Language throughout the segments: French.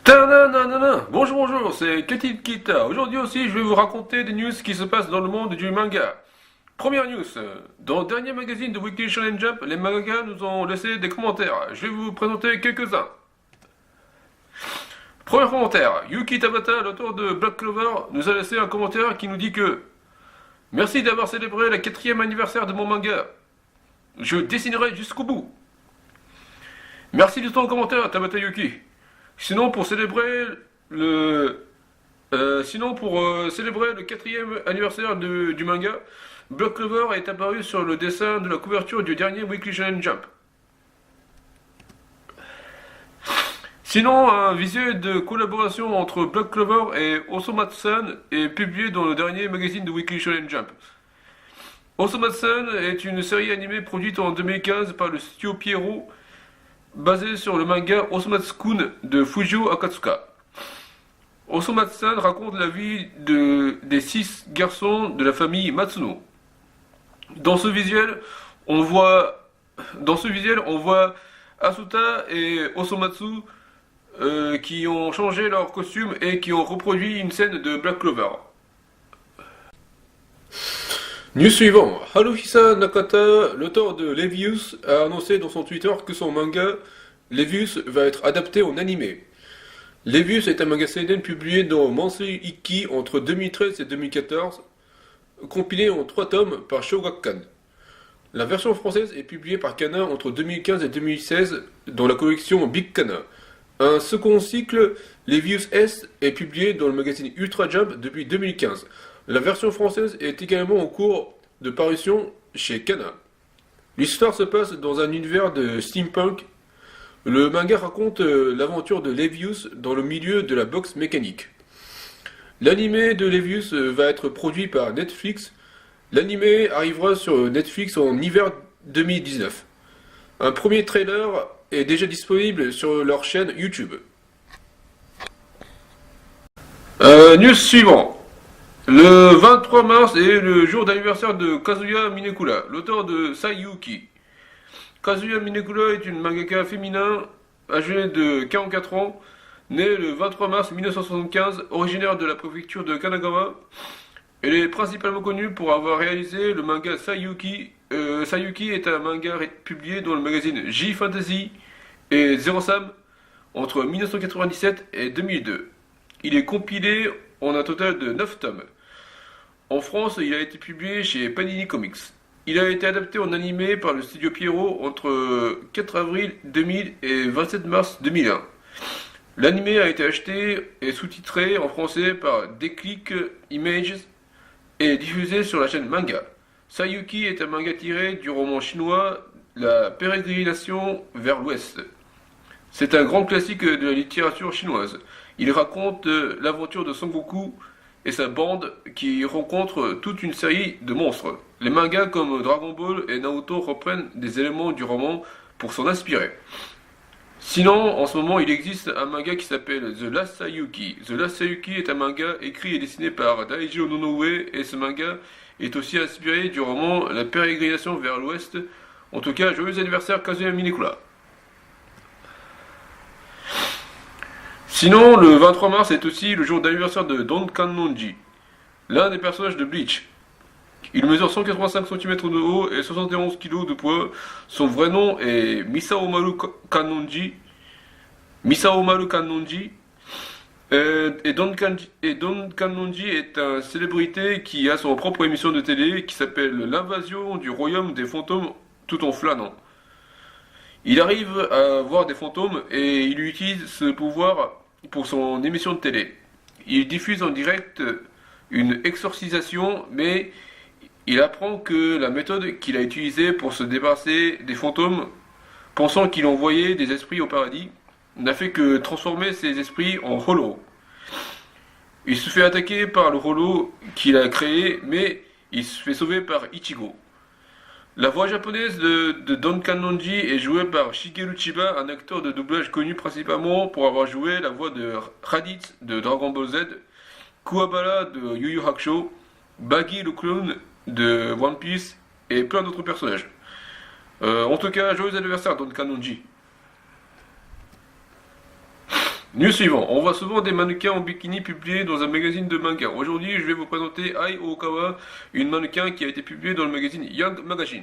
Tadadadada. Bonjour, c'est Katit Kita. Aujourd'hui aussi, je vais vous raconter des news qui se passent dans le monde du manga. Première news. Dans le dernier magazine de Weekly Shonen Jump, les mangakas nous ont laissé des commentaires. Je vais vous présenter quelques-uns. Premier commentaire. Yuki Tabata, l'auteur de Black Clover, nous a laissé un commentaire qui nous dit que merci d'avoir célébré le 4e anniversaire de mon manga. Je dessinerai jusqu'au bout. Merci de ton commentaire, Tabata Yuki. Sinon, pour célébrer le 4e anniversaire du manga, Black Clover est apparu sur le dessin de la couverture du dernier Weekly Shonen Jump. Sinon, un visuel de collaboration entre Black Clover et Osomatsu-san est publié dans le dernier magazine de Weekly Shonen Jump. Osomatsu-san est une série animée produite en 2015 par le studio Pierrot, basée sur le manga Osomatsu-kun de Fujio Akatsuka. Osomatsu-san raconte la vie des 6 garçons de la famille Matsuno. Dans ce visuel, on voit Asuta et Osomatsu qui ont changé leur costume et qui ont reproduit une scène de Black Clover. News suivant. Haruhisa Nakata, l'auteur de Levius, a annoncé dans son Twitter que son manga Levius va être adapté en animé. Levius est un manga seinen publié dans Mansei Ikki entre 2013 et 2014, compilé en 3 tomes par Shogakukan. La version française est publiée par Kana entre 2015 et 2016 dans la collection Big Kana. Un second cycle, Levius S, est publié dans le magazine Ultra Jump depuis 2015. La version française est également en cours de parution chez Kana. L'histoire se passe dans un univers de steampunk. Le manga raconte l'aventure de Levius dans le milieu de la boxe mécanique. L'anime de Levius va être produit par Netflix. L'anime arrivera sur Netflix en hiver 2019. Un premier trailer est déjà disponible sur leur chaîne YouTube. News suivant. Le 23 mars est le jour d'anniversaire de Kazuya Minekura, l'auteur de Saiyuki. Kazuya Minekura est une mangaka féminin âgée de 44 ans, née le 23 mars 1975, originaire de la préfecture de Kanagawa. Elle est principalement connue pour avoir réalisé le manga Saiyuki. Saiyuki est un manga publié dans le magazine J-Fantasy et Zero Sam entre 1997 et 2002. Il est compilé en un total de 9 tomes. En France, il a été publié chez Panini Comics. Il a été adapté en animé par le studio Pierrot entre 4 avril 2000 et 27 mars 2001. L'anime a été acheté et sous-titré en français par Déclic Images et diffusé sur la chaîne Manga. Saiyuki est un manga tiré du roman chinois La pérégrination vers l'ouest. C'est un grand classique de la littérature chinoise. Il raconte l'aventure de Son Goku et sa bande qui rencontrent toute une série de monstres. Les mangas comme Dragon Ball et Naruto reprennent des éléments du roman pour s'en inspirer. Sinon, en ce moment, il existe un manga qui s'appelle The Last Saiyuki. The Last Saiyuki est un manga écrit et dessiné par Daiji Ononoue et ce manga est aussi inspiré du roman La pérégrination vers l'ouest. En tout cas, joyeux anniversaire Kazuya Minekura. Sinon, le 23 mars est aussi le jour d'anniversaire de Don Kanonji, l'un des personnages de Bleach. Il mesure 185 cm de haut et 71 kg de poids. Son vrai nom est Misaomaru Kanonji. Et Don Kanonji est une célébrité qui a son propre émission de télé qui s'appelle L'invasion du royaume des fantômes tout en flânant. Il arrive à voir des fantômes et il utilise ce pouvoir pour son émission de télé. Il diffuse en direct une exorcisation, mais il apprend que la méthode qu'il a utilisée pour se débarrasser des fantômes, pensant qu'il envoyait des esprits au paradis, n'a fait que transformer ces esprits en Holo. Il se fait attaquer par le Holo qu'il a créé, mais il se fait sauver par Ichigo. La voix japonaise de Don Kanonji est jouée par Shigeru Chiba, un acteur de doublage connu principalement pour avoir joué la voix de Raditz de Dragon Ball Z, Kuwabara de Yu Yu Hakusho, Baggy le clown de One Piece et plein d'autres personnages. En tout cas, joyeux anniversaire Don Kanonji. News suivant. On voit souvent des mannequins en bikini publiés dans un magazine de manga. Aujourd'hui, je vais vous présenter Ai Okawa, une mannequin qui a été publiée dans le magazine Young Magazine.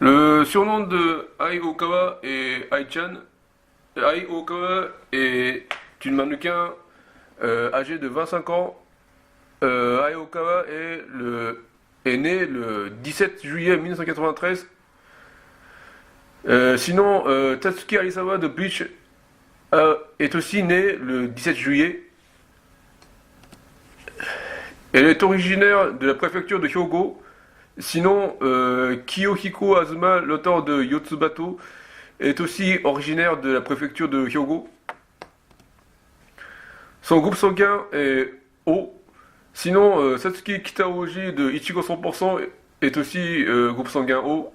Le surnom de Ai Okawa est Ai-chan. Ai Okawa est une mannequin âgée de 25 ans. Ai Okawa est née le 17 juillet 1993. Sinon, Tatsuki Arisawa de Bleach est aussi née le 17 juillet. Elle est originaire de la préfecture de Hyogo. Sinon, Kiyohiko Azuma, l'auteur de Yotsubato, est aussi originaire de la préfecture de Hyogo. Son groupe sanguin est O. Sinon, Satsuki Kitaoji de Ichigo 100% est aussi groupe sanguin O.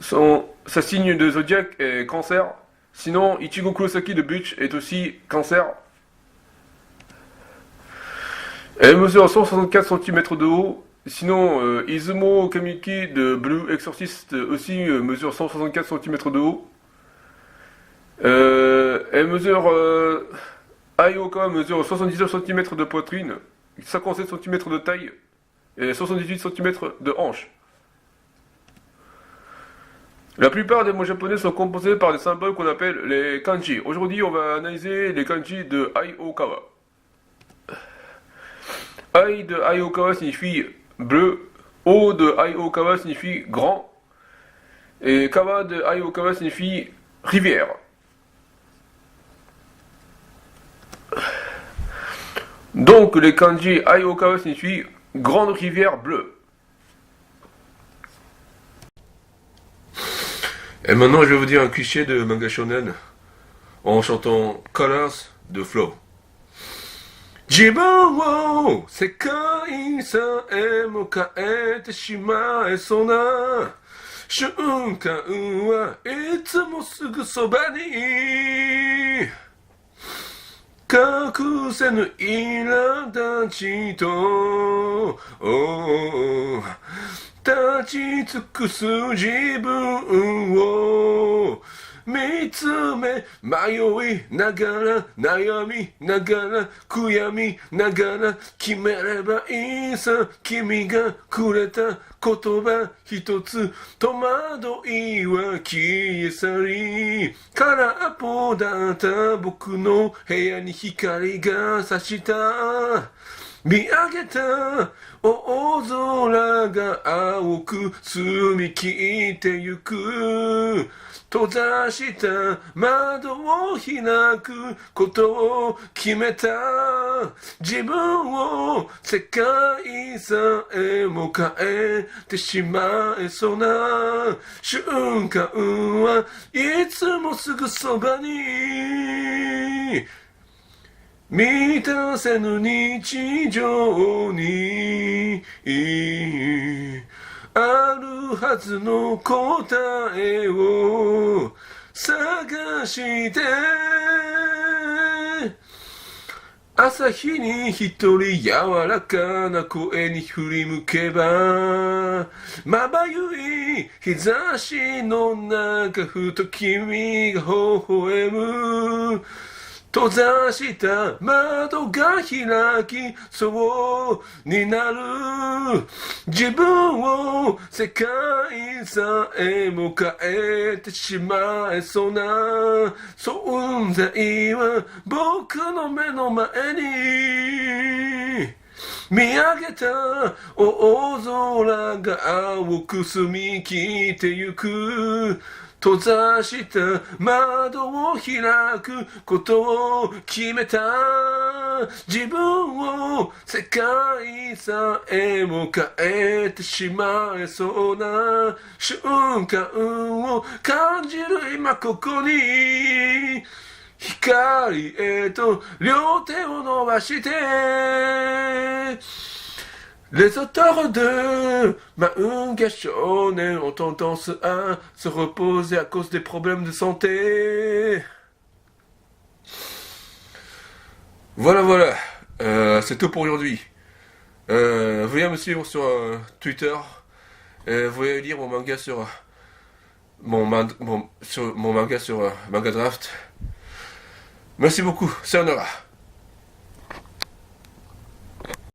Sa signe de zodiaque est Cancer. Sinon, Ichigo Kurosaki de Bleach est aussi Cancer. Elle mesure 164 cm de haut. Sinon, Izumo Kamiki de Blue Exorcist aussi mesure 164 cm de haut. Elle mesure... Ai Okawa mesure 79 cm de poitrine, 57 cm de taille et 78 cm de hanche. La plupart des mots japonais sont composés par des symboles qu'on appelle les kanji. Aujourd'hui, on va analyser les kanji de Ai Okawa. Ai de Ai Okawa signifie bleu, O de Ai Okawa signifie grand, et Kawa de Ai Okawa signifie rivière. Donc les kanji Ai Okawa signifie grande rivière bleue. Et maintenant je vais vous dire un cliché de manga shonen en chantant Colors de Flow. Jibun wo sekai sa e mo kaete shimae sona shunkan wa itsumo sugu soba ni 隠せぬ苛立ちと立ち尽くす自分を見つめ迷いながら悩みながら悔やみながら決めればいいさ君がくれた言葉一つ戸惑いは消え去り空っぽだった僕の部屋に光が差した見上げた大空が青く澄み切ってゆく閉ざした窓を開くことを決めた自分を世界さえも変えてしまえそうな瞬間はいつもすぐそばに満たせぬ日常にあるはずの答えを探して朝日に一人柔らかな声に振り向けばまばゆい日差しの中ふと君が微笑む閉ざした窓が開きそうになる自分を世界さえも変えてしまえそうな存在は僕の目の前に見上げた大空が青く澄み切ってゆく閉ざした窓を開くことを決めた自分を世界さえも変えてしまえそうな瞬間を感じる今ここに光へと両手を伸ばしてLes auteurs de manga shonen ont tendance à se reposer à cause des problèmes de santé. Voilà, c'est tout pour aujourd'hui. Veuillez me suivre sur Twitter. Veuillez lire mon manga sur mon manga sur Manga Draft. Merci beaucoup, Sayonara.